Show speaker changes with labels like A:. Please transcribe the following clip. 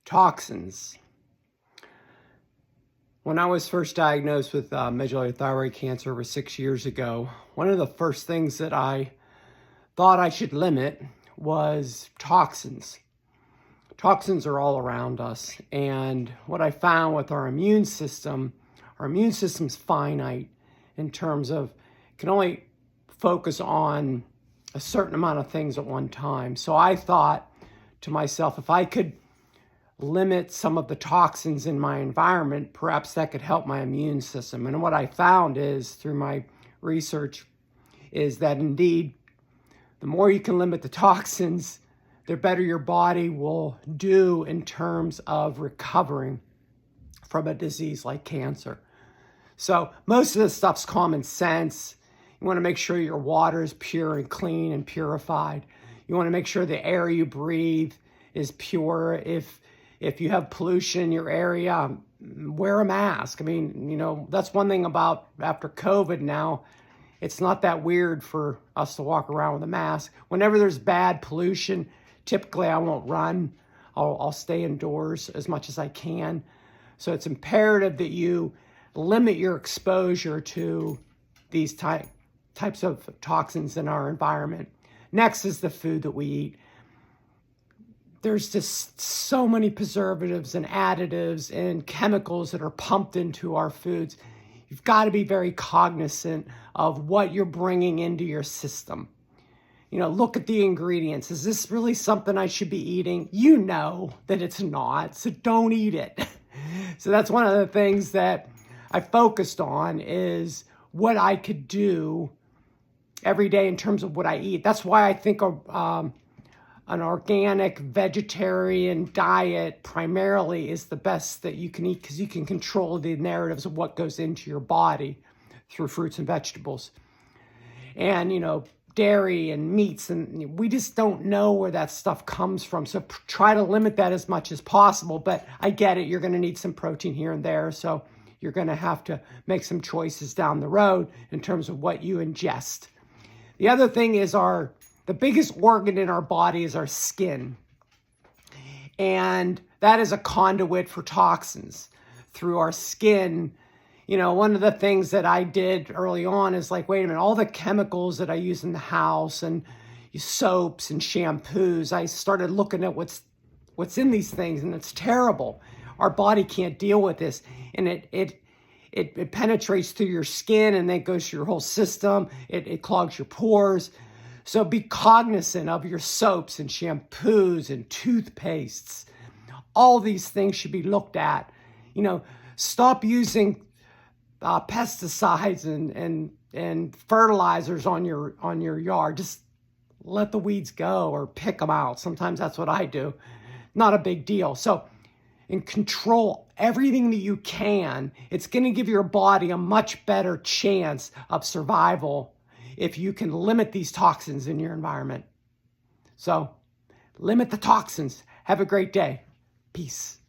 A: Toxins. When I was first diagnosed with medullary thyroid cancer over 6 years ago, one of the first things that I thought I should limit was toxins. Toxins are all around us, and what I found with our immune system's finite in terms of it can only focus on a certain amount of things at one time. So I thought to myself, if I could limit some of the toxins in my environment, perhaps that could help my immune system. And what I found is, through my research, is that indeed, the more you can limit the toxins, the better your body will do in terms of recovering from a disease like cancer. So most of this stuff's common sense. You want to make sure your water is pure and clean and purified. You want to make sure the air you breathe is pure. If you have pollution in your area, wear a mask. I mean, that's one thing about after COVID now, it's not that weird for us to walk around with a mask. Whenever there's bad pollution, typically I won't run. I'll stay indoors as much as I can. So it's imperative that you limit your exposure to these types of toxins in our environment. Next is the food that we eat. There's just so many preservatives and additives and chemicals that are pumped into our foods. You've got to be very cognizant of what you're bringing into your system. Look at the ingredients. Is this really something I should be eating? You know that it's not, so don't eat it. So that's one of the things that I focused on, is what I could do every day in terms of what I eat. That's why I think an organic vegetarian diet primarily is the best that you can eat, because you can control the narratives of what goes into your body through fruits and vegetables. And, dairy and meats, and we just don't know where that stuff comes from. So try to limit that as much as possible. But I get it, you're going to need some protein here and there. So you're going to have to make some choices down the road in terms of what you ingest. The other thing is the biggest organ in our body is our skin. And that is a conduit for toxins through our skin. One of the things that I did early on is like, wait a minute, all the chemicals that I use in the house and soaps and shampoos, I started looking at what's in these things, and it's terrible. Our body can't deal with this. And it penetrates through your skin, and then it goes through your whole system. It clogs your pores. So be cognizant of your soaps and shampoos and toothpastes. All these things should be looked at. Stop using pesticides and fertilizers on your yard. Just let the weeds go or pick them out. Sometimes that's what I do. Not a big deal. So control everything that you can. It's going to give your body a much better chance of survival if you can limit these toxins in your environment. So limit the toxins. Have a great day. Peace.